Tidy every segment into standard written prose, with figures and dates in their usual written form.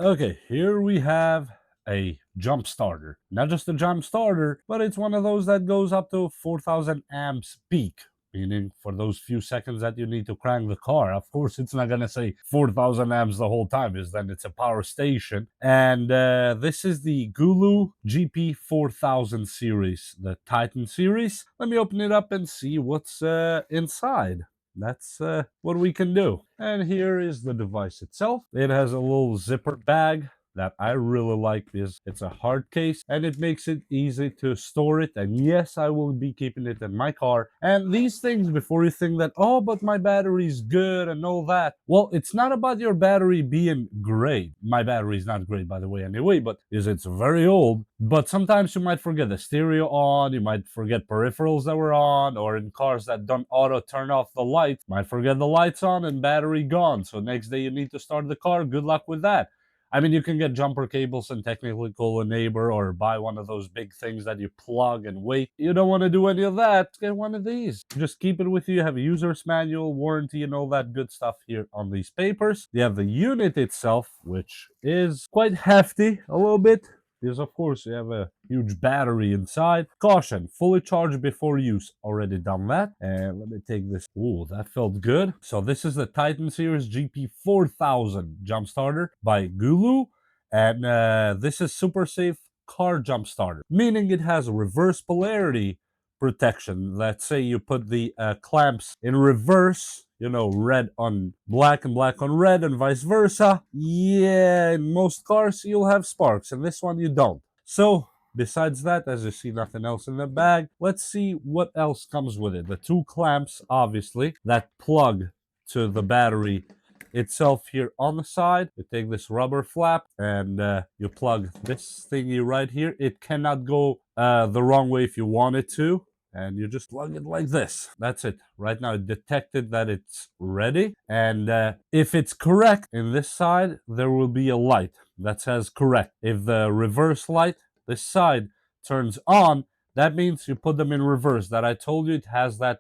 Okay, here we have a jump starter. Not just a jump starter, but it's one of those that goes up to 4000 amps peak. Meaning for those few seconds that you need to crank the car. Of course, it's not going to say 4000 amps the whole time, because then it's a power station. And this is the GOOLOO GP4000 series, the Titan series. Let me open it up and see what's inside. That's what we can do. And here is the device itself. It has a little zipper bag that I really like because it's a hard case and it makes it easy to store it. And yes, I will be keeping it in my car. And these things, before you think that, oh, but my battery's good and all that. Well, it's not about your battery being great. My battery is not great, by the way, anyway, but it's very old. But sometimes you might forget the stereo on, you might forget peripherals that were on, or in cars that don't auto turn off the lights, might forget the lights on and battery gone. So next day you need to start the car. Good luck with that. I mean, you can get jumper cables and technically call a neighbor or buy one of those big things that you plug and wait. You don't want to do any of that. Get one of these. Just keep it with you. You have a user's manual, warranty, and all that good stuff here on these papers. You have the unit itself, which is quite hefty a little bit. Because of course you have a huge battery inside. Caution, fully charged before use. Already done that. And let me take this. Ooh, that felt good. So this is the Titan Series GP4000 jump starter by GOOLOO. And this is super safe car jump starter, meaning it has reverse polarity protection. Let's say you put the clamps in reverse, you know, red on black and black on red and vice versa. Yeah, in most cars you'll have sparks, and this one you don't. So besides that, as you see, nothing else in the bag. Let's see what else comes with it. The two clamps, obviously, that plug to the battery itself here on the side. You take this rubber flap and you plug this thingy right here. It cannot go the wrong way if you want it to, and you just plug it like this. That's it. Right now it detected that it's ready, and if it's correct in this side, there will be a light that says correct. If the reverse light, this side, turns on, that means you put them in reverse. That I told you it has that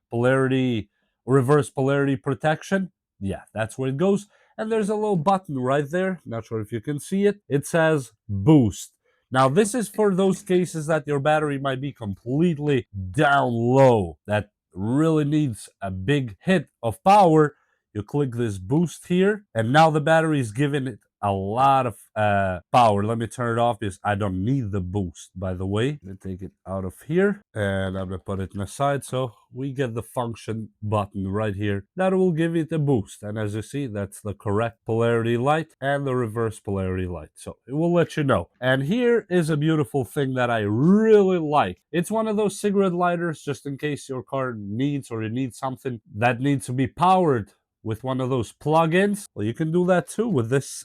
polarity, reverse polarity protection. Yeah, that's where it goes. And there's a little button right there. Not sure if you can see it. It says boost. Now, this is for those cases that your battery might be completely down low, that really needs a big hit of power. You click this boost here, and now the battery is giving it a lot of power. Let me turn it off because I don't need the boost, by the way. Let me take it out of here, and I'm going to put it in the side, so we get the function button right here. That will give it a boost, and as you see, that's the correct polarity light and the reverse polarity light, so it will let you know. And here is a beautiful thing that I really like. It's one of those cigarette lighters, just in case your car needs, or you need something that needs to be powered with one of those plugins. Well, you can do that too with this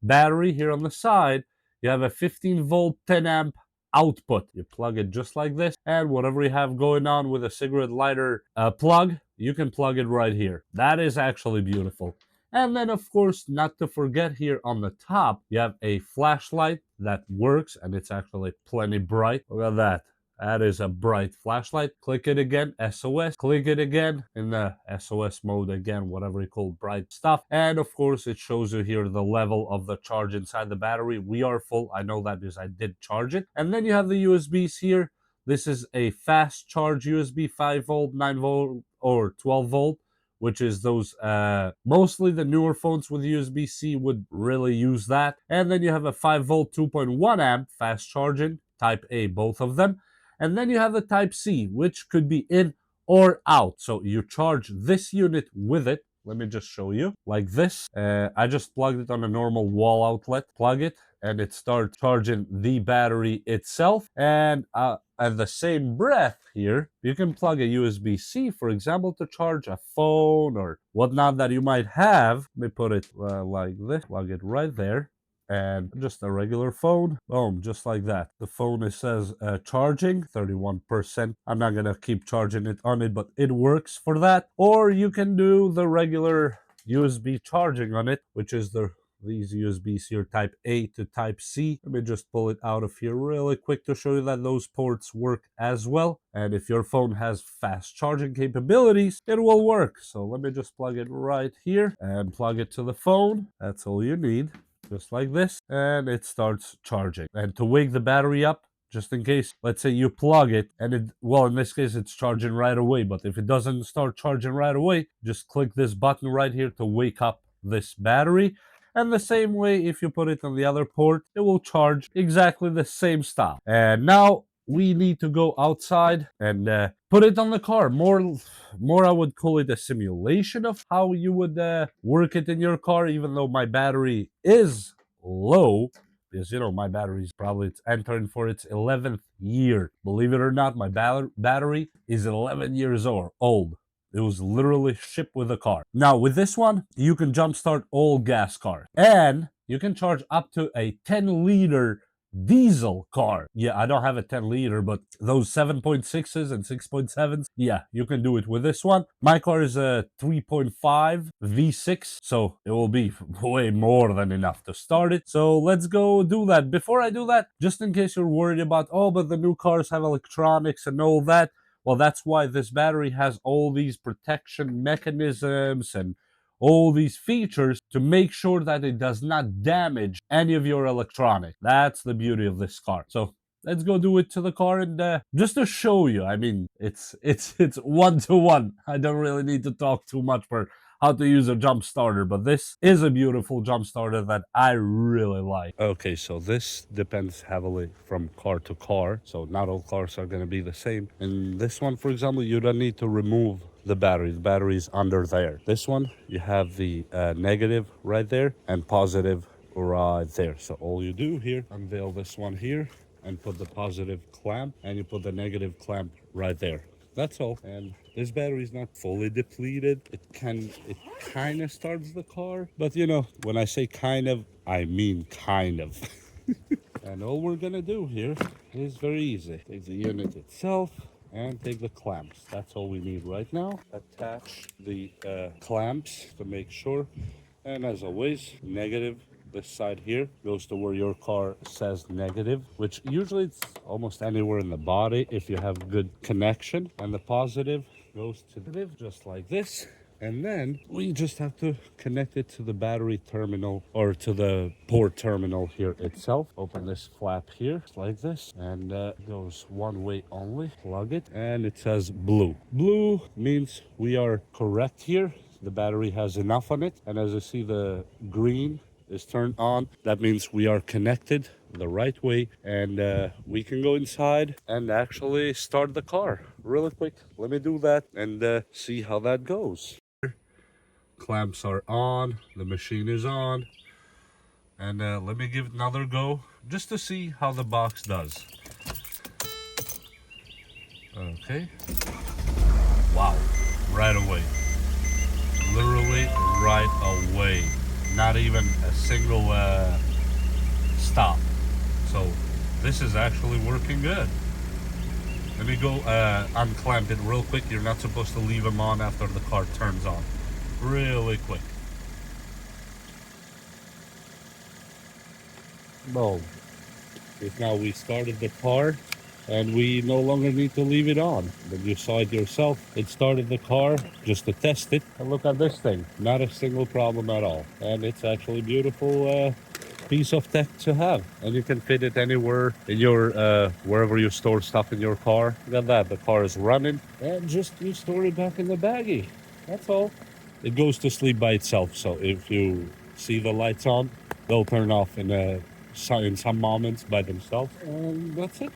battery here on the side. You have a 15 volt 10 amp output. You plug it just like this, and whatever you have going on with a cigarette lighter plug, you can plug it right here. That is actually beautiful. And then, of course, not to forget, here on the top, you have a flashlight that works, and it's actually plenty bright. Look at that. That is a bright flashlight. Click it again, SOS. Click it again in the SOS mode again, whatever you call bright stuff. And of course, it shows you here the level of the charge inside the battery. We are full. I know that because I did charge it. And then you have the USBs here. This is a fast charge USB, 5 volt, 9 volt, or 12 volt, which is those, mostly the newer phones with USB-C would really use that. And then you have a 5 volt, 2.1 amp fast charging, type A, both of them. And then you have the type C, which could be in or out. So you charge this unit with it. Let me just show you like this. I just plugged it on a normal wall outlet, plug it, and it starts charging the battery itself. And at the same breath here, you can plug a USB-C, for example, to charge a phone or whatnot that you might have. Let me put it like this, plug it right there. And just a regular phone, boom, just like that. The phone, it says charging 31%. I'm not gonna keep charging it on it, but it works for that. Or you can do the regular USB charging on it, which is these USBs here, type A to type C. Let me just pull it out of here really quick to show you that those ports work as well. And if your phone has fast charging capabilities, it will work. So let me just plug it right here and plug it to the phone. That's all you need. just like this, and it starts charging. And to wake the battery up, just in case, let's say you plug it and it, well, in this case, it's charging right away. But if it doesn't start charging right away, just click this button right here to wake up this battery. And the same way, if you put it on the other port, it will charge exactly the same style. And now we need to go outside and put it on the car. More I would call it a simulation of how you would work it in your car, even though my battery is low, because my battery is probably entering for its 11th year. Believe it or not, my battery is 11 years old. It was literally shipped with a car. Now, with this one, you can jumpstart all gas cars. And you can charge up to a 10-liter diesel car. Yeah, I don't have a 10-liter, but those 7.6s and 6.7s, yeah, you can do it with this one. My car is a 3.5 V6, so it will be way more than enough to start it. So let's go do that. Before I do that, just in case you're worried about, oh, but the new cars have electronics and all that, well, that's why this battery has all these protection mechanisms and all these features to make sure that it does not damage any of your electronics. That's the beauty of this car. So let's go do it to the car, and just to show you, I mean, it's 1-to-1. I don't really need to talk too much for how to use a jump starter, but this is a beautiful jump starter that I really like. Okay, so this depends heavily from car to car, so not all cars are going to be the same. In this one, for example, you don't need to remove the battery is under there. This one, you have the negative right there and positive right there. So all you do here, unveil this one here and put the positive clamp, and you put the negative clamp right there. That's all. And this battery is not fully depleted. It kind of starts the car, but when I say kind of, I mean kind of. And all we're gonna do here is very easy. Take the unit itself and take the clamps. That's all we need right now. Attach the clamps to make sure. And as always, negative, this side here, goes to where your car says negative, which usually it's almost anywhere in the body if you have good connection. And the positive goes to negative, just like this. And then we just have to connect it to the battery terminal, or to the port terminal here itself. Open this flap here like this, and goes one way only. Plug it, and it says blue. Blue means we are correct here. The battery has enough on it, and as you see, the green is turned on. That means we are connected the right way, and we can go inside and actually start the car really quick. Let me do that and see how that goes. Clamps are on, the machine is on, and let me give it another go just to see how the box does. Okay, wow, right away, literally right away, not even a single stop. So this is actually working good. Let me go unclamp it real quick. You're not supposed to leave them on after the car turns on. Really quick. Boom. Because now we started the car and we no longer need to leave it on. But you saw it yourself. It started the car just to test it. And look at this thing. Not a single problem at all. And it's actually beautiful piece of tech to have, and you can fit it anywhere in your wherever you store stuff in your car. Look at that, the car is running, and just you store it back in the baggie. That's all. It goes to sleep by itself, so if you see the lights on, they'll turn off in some moments by themselves, and that's it.